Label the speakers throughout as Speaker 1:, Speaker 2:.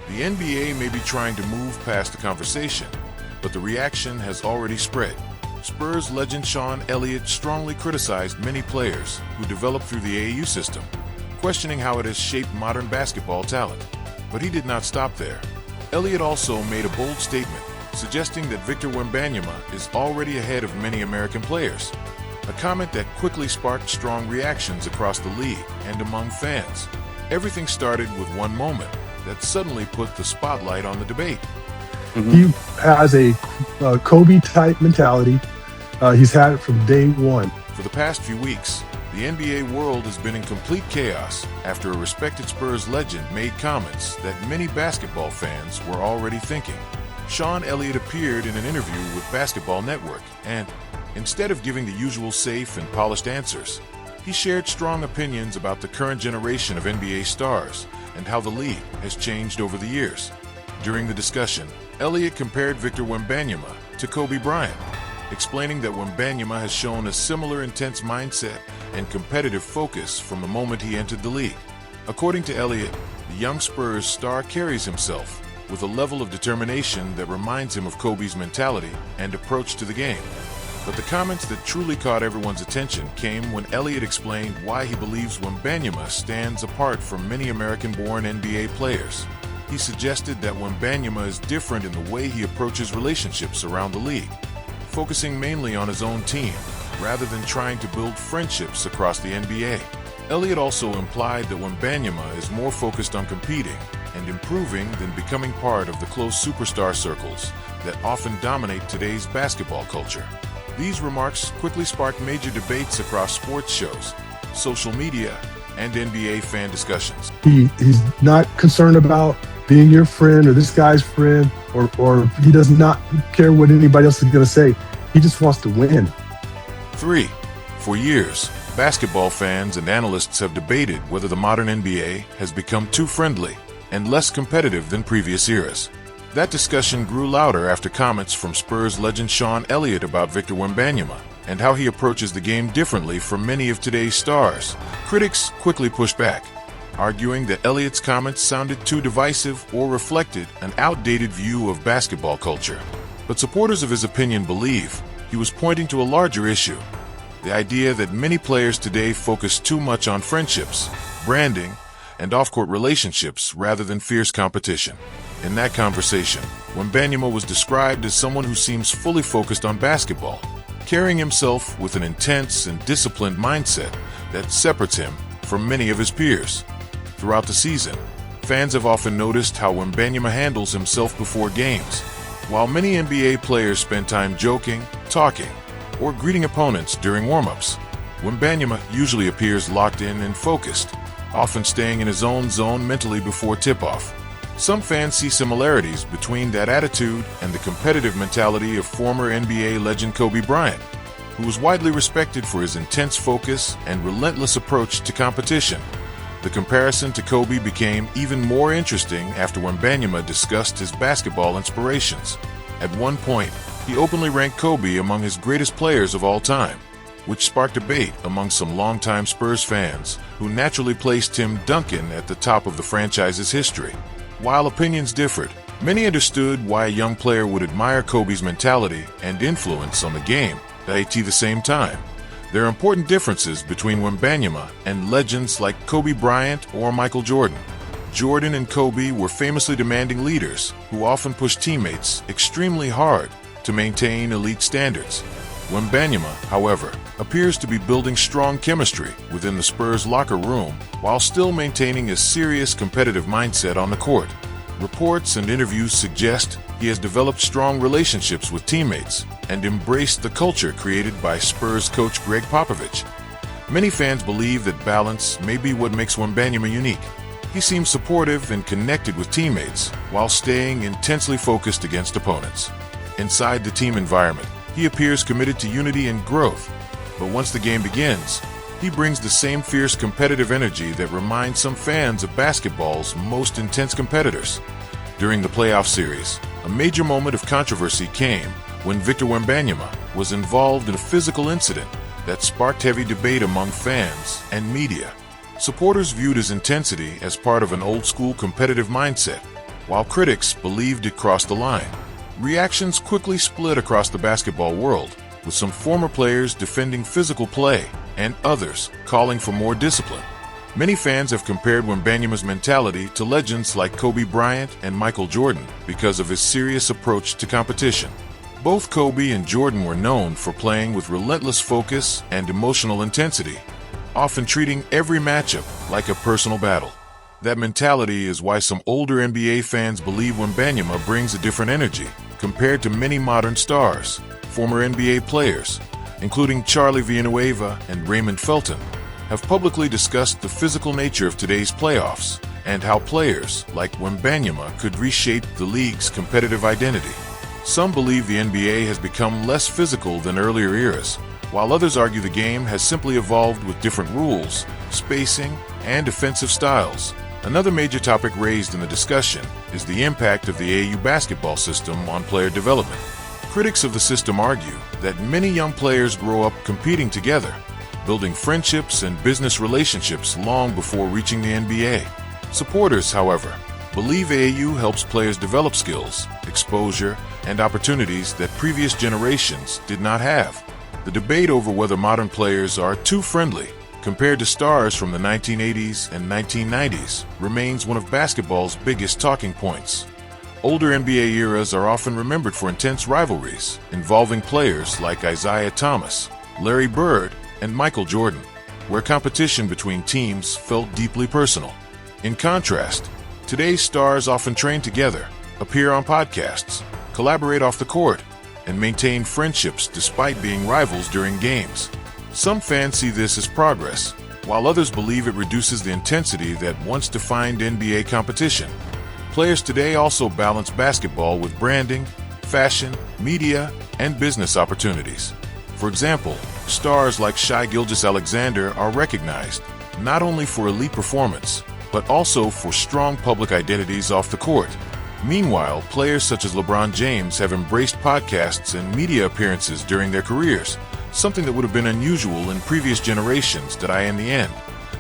Speaker 1: The NBA may be trying to move past the conversation, but the reaction has already spread. Spurs legend Sean Elliott strongly criticized many players who developed through the AAU system, questioning how it has shaped modern basketball talent. But he did not stop there. Elliott also made a bold statement, suggesting that Victor Wembanyama is already ahead of many American players, a comment that quickly sparked strong reactions across the league and among fans. Everything started with one moment that suddenly put the spotlight on the debate.
Speaker 2: He has a Kobe-type mentality. He's had it from day one.
Speaker 1: For the past few weeks, the NBA world has been in complete chaos after a respected Spurs legend made comments that many basketball fans were already thinking. Sean Elliott appeared in an interview with Basketball Network and, instead of giving the usual safe and polished answers, he shared strong opinions about the current generation of NBA stars and how the league has changed over the years. During the discussion, Elliott compared Victor Wembanyama to Kobe Bryant, explaining that Wembanyama has shown a similar intense mindset and competitive focus from the moment he entered the league. According to Elliott, the young Spurs star carries himself with a level of determination that reminds him of Kobe's mentality and approach to the game. But the comments that truly caught everyone's attention came when Elliott explained why he believes Wembanyama stands apart from many American-born NBA players. He suggested that Wembanyama is different in the way he approaches relationships around the league, focusing mainly on his own team rather than trying to build friendships across the NBA. Elliott also implied that Wembanyama is more focused on competing and improving than becoming part of the close superstar circles that often dominate today's basketball culture. These remarks quickly sparked major debates across sports shows, social media, and NBA fan discussions.
Speaker 2: He's not concerned about being your friend or this guy's friend, or he does not care what anybody else is going to say. He just wants to win.
Speaker 1: 3. For years, basketball fans and analysts have debated whether the modern NBA has become too friendly and less competitive than previous eras. That discussion grew louder after comments from Spurs legend Sean Elliott about Victor Wembanyama and how he approaches the game differently from many of today's stars. Critics quickly pushed back, arguing that Elliott's comments sounded too divisive or reflected an outdated view of basketball culture. But supporters of his opinion believe he was pointing to a larger issue: the idea that many players today focus too much on friendships, branding, and off-court relationships rather than fierce competition. In that conversation, Wembanyama was described as someone who seems fully focused on basketball, carrying himself with an intense and disciplined mindset that separates him from many of his peers. Throughout the season, fans have often noticed how Wembanyama handles himself before games. While many NBA players spend time joking, talking, or greeting opponents during warm-ups, Wembanyama usually appears locked in and focused, often staying in his own zone mentally before tip-off. Some fans see similarities between that attitude and the competitive mentality of former NBA legend Kobe Bryant, who was widely respected for his intense focus and relentless approach to competition. The comparison to Kobe became even more interesting after Wembanyama discussed his basketball inspirations. At one point, he openly ranked Kobe among his greatest players of all time, which sparked debate among some longtime Spurs fans who naturally placed Tim Duncan at the top of the franchise's history. While opinions differed, many understood why a young player would admire Kobe's mentality and influence on the game at the same time. There are important differences between Wembanyama and legends like Kobe Bryant or Michael Jordan. Jordan and Kobe were famously demanding leaders who often pushed teammates extremely hard to maintain elite standards. Wembanyama, however, appears to be building strong chemistry within the Spurs locker room while still maintaining a serious competitive mindset on the court. Reports and interviews suggest he has developed strong relationships with teammates and embraced the culture created by Spurs coach Greg Popovich. Many fans believe that balance may be what makes Wembanyama unique. He seems supportive and connected with teammates while staying intensely focused against opponents. Inside the team environment, he appears committed to unity and growth, but once the game begins, he brings the same fierce competitive energy that reminds some fans of basketball's most intense competitors. During the playoff series, a major moment of controversy came when Victor Wembanyama was involved in a physical incident that sparked heavy debate among fans and media. Supporters viewed his intensity as part of an old-school competitive mindset, while critics believed it crossed the line. Reactions quickly split across the basketball world, with some former players defending physical play and others calling for more discipline. Many fans have compared Wembanyama's mentality to legends like Kobe Bryant and Michael Jordan because of his serious approach to competition. Both Kobe and Jordan were known for playing with relentless focus and emotional intensity, often treating every matchup like a personal battle. That mentality is why some older NBA fans believe Wembanyama brings a different energy compared to many modern stars. Former NBA players, including Charlie Villanueva and Raymond Felton, have publicly discussed the physical nature of today's playoffs and how players like Wembanyama could reshape the league's competitive identity. Some believe the NBA has become less physical than earlier eras, while others argue the game has simply evolved with different rules, spacing, and defensive styles. Another major topic raised in the discussion is the impact of the AAU basketball system on player development. Critics of the system argue that many young players grow up competing together, building friendships and business relationships long before reaching the NBA. Supporters, however, believe AAU helps players develop skills, exposure, and opportunities that previous generations did not have. The debate over whether modern players are too friendly compared to stars from the 1980s and 1990s remains one of basketball's biggest talking points. Older NBA eras are often remembered for intense rivalries involving players like Isaiah Thomas, Larry Bird, and Michael Jordan, where competition between teams felt deeply personal. In contrast, today's stars often train together, appear on podcasts, collaborate off the court, and maintain friendships despite being rivals during games. Some fans see this as progress, while others believe it reduces the intensity that once defined NBA competition. Players today also balance basketball with branding, fashion, media, and business opportunities. For example, stars like Shai Gilgeous-Alexander are recognized not only for elite performance, but also for strong public identities off the court. Meanwhile, players such as LeBron James have embraced podcasts and media appearances during their careers, something that would have been unusual in previous generations. In the end,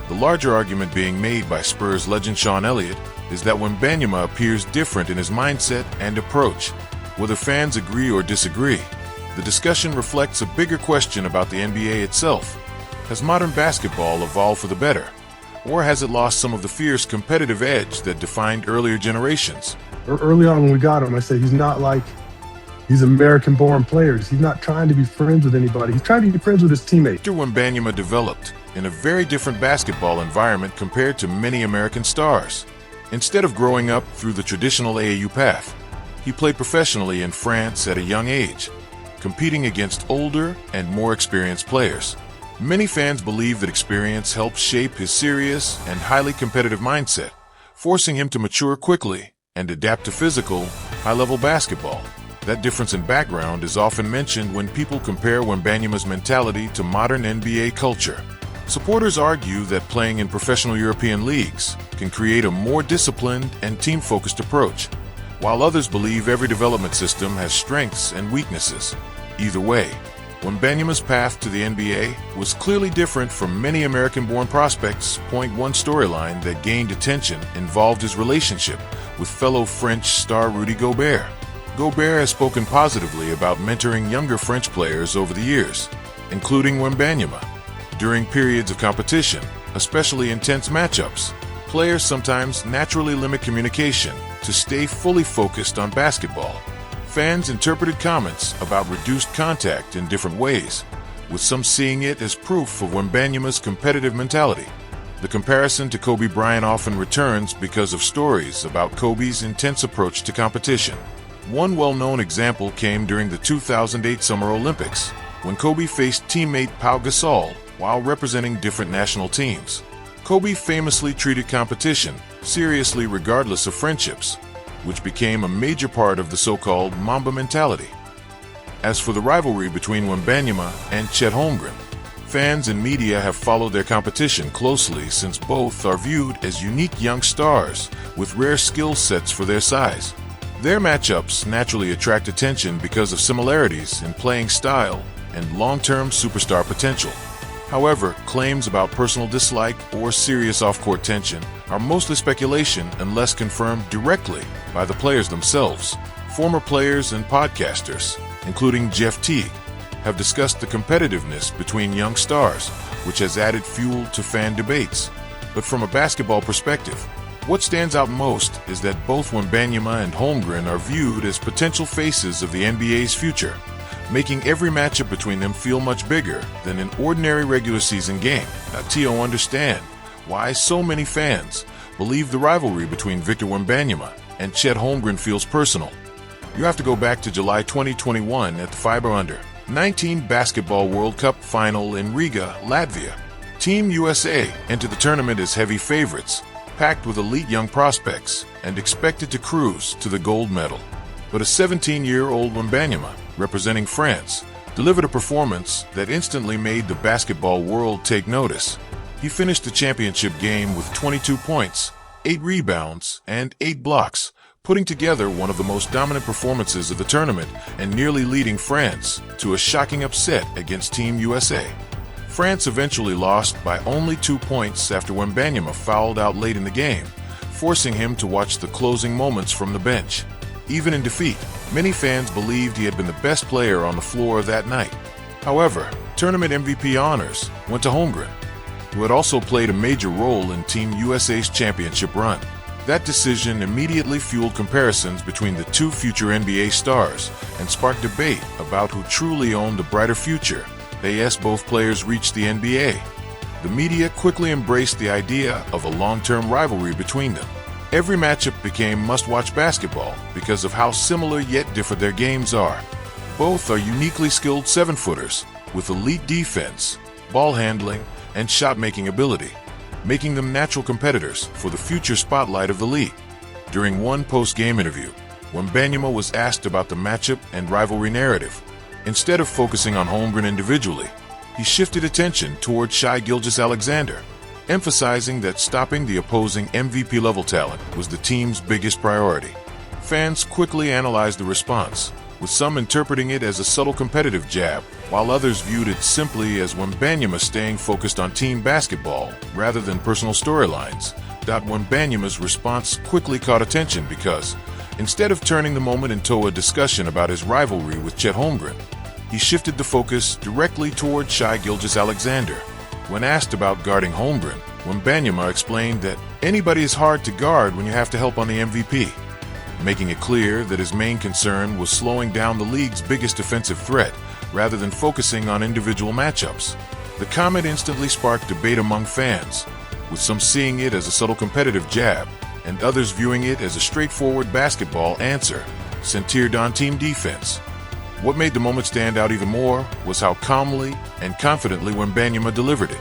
Speaker 1: the larger argument being made by Spurs legend Sean Elliott is that Wembanyama appears different in his mindset and approach. Whether fans agree or disagree, the discussion reflects a bigger question about the NBA itself. Has modern basketball evolved for the better? Or has it lost some of the fierce competitive edge that defined earlier generations?
Speaker 2: Early on when we got him, I said he's not like these American-born players. He's not trying to be friends with anybody. He's trying to be friends with his teammates.
Speaker 1: Victor Wembanyama developed in a very different basketball environment compared to many American stars. Instead of growing up through the traditional AAU path, he played professionally in France at a young age, competing against older and more experienced players. Many fans believe that experience helped shape his serious and highly competitive mindset, forcing him to mature quickly and adapt to physical, high-level basketball. That difference in background is often mentioned when people compare Wembanyama's mentality to modern NBA culture. Supporters argue that playing in professional European leagues can create a more disciplined and team-focused approach, while others believe every development system has strengths and weaknesses. Either way, Wembanyama's path to the NBA was clearly different from many American-born prospects. One storyline that gained attention involved his relationship with fellow French star Rudy Gobert. Gobert has spoken positively about mentoring younger French players over the years, including Wembanyama. During periods of competition, especially intense matchups, players sometimes naturally limit communication to stay fully focused on basketball. Fans interpreted comments about reduced contact in different ways, with some seeing it as proof of Wembanyama's competitive mentality. The comparison to Kobe Bryant often returns because of stories about Kobe's intense approach to competition. One well-known example came during the 2008 Summer Olympics, when Kobe faced teammate Pau Gasol while representing different national teams. Kobe famously treated competition seriously regardless of friendships, which became a major part of the so-called Mamba mentality. As for the rivalry between Wembanyama and Chet Holmgren, fans and media have followed their competition closely since both are viewed as unique young stars with rare skill sets for their size. Their matchups naturally attract attention because of similarities in playing style and long-term superstar potential. However, claims about personal dislike or serious off-court tension are mostly speculation unless confirmed directly by the players themselves. Former players and podcasters, including Jeff Teague, have discussed the competitiveness between young stars, which has added fuel to fan debates. But from a basketball perspective, what stands out most is that both Wembanyama and Holmgren are viewed as potential faces of the NBA's future, making every matchup between them feel much bigger than an ordinary regular season game. Now, Tio, understand why so many fans believe the rivalry between Victor Wembanyama and Chet Holmgren feels personal. You have to go back to July 2021 at the FIBA Under-19 Basketball World Cup final in Riga, Latvia. Team USA entered the tournament as heavy favorites, packed with elite young prospects and expected to cruise to the gold medal. But a 17-year-old Wembanyama, representing France, delivered a performance that instantly made the basketball world take notice. He finished the championship game with 22 points, 8 rebounds, and 8 blocks, putting together one of the most dominant performances of the tournament and nearly leading France to a shocking upset against Team USA. France eventually lost by only 2 points after Wembanyama fouled out late in the game, forcing him to watch the closing moments from the bench. Even in defeat, many fans believed he had been the best player on the floor that night. However, tournament MVP honors went to Holmgren, who had also played a major role in Team USA's championship run. That decision immediately fueled comparisons between the two future NBA stars and sparked debate about who truly owned the brighter future. As both players reached the NBA, the media quickly embraced the idea of a long-term rivalry between them. Every matchup became must-watch basketball because of how similar yet different their games are. Both are uniquely skilled 7-footers with elite defense, ball handling, and shot-making ability, making them natural competitors for the future spotlight of the league. During one post-game interview, Wembanyama was asked about the matchup and rivalry narrative. Instead of focusing on Holmgren individually, he shifted attention toward Shai Gilgeous-Alexander, emphasizing that stopping the opposing MVP-level talent was the team's biggest priority. Fans quickly analyzed the response, with some interpreting it as a subtle competitive jab, while others viewed it simply as Wembanyama staying focused on team basketball rather than personal storylines. Wembanyama's response quickly caught attention because, instead of turning the moment into a discussion about his rivalry with Chet Holmgren, he shifted the focus directly toward Shai Gilgeous-Alexander. When asked about guarding Holmgren, Wembanyama explained that anybody is hard to guard when you have to help on the MVP, making it clear that his main concern was slowing down the league's biggest defensive threat rather than focusing on individual matchups. The comment instantly sparked debate among fans, with some seeing it as a subtle competitive jab and others viewing it as a straightforward basketball answer centered on team defense. What made the moment stand out even more was how calmly and confidently Wembanyama delivered it.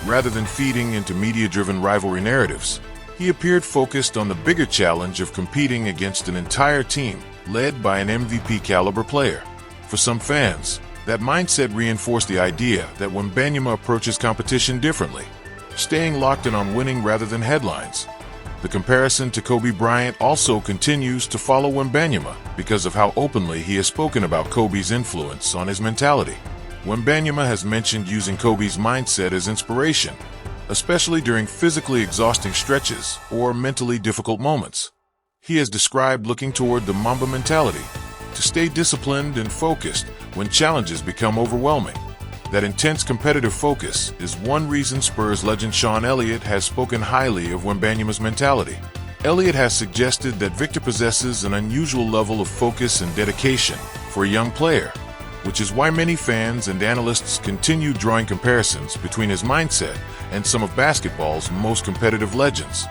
Speaker 1: Rather than feeding into media-driven rivalry narratives, he appeared focused on the bigger challenge of competing against an entire team led by an MVP-caliber player. For some fans, that mindset reinforced the idea that Wembanyama approaches competition differently, staying locked in on winning rather than headlines. The comparison to Kobe Bryant also continues to follow Wembanyama because of how openly he has spoken about Kobe's influence on his mentality. Wembanyama has mentioned using Kobe's mindset as inspiration, especially during physically exhausting stretches or mentally difficult moments. He has described looking toward the Mamba mentality to stay disciplined and focused when challenges become overwhelming. That intense competitive focus is one reason Spurs legend Sean Elliott has spoken highly of Wembanyama's mentality. Elliott has suggested that Victor possesses an unusual level of focus and dedication for a young player, which is why many fans and analysts continue drawing comparisons between his mindset and some of basketball's most competitive legends.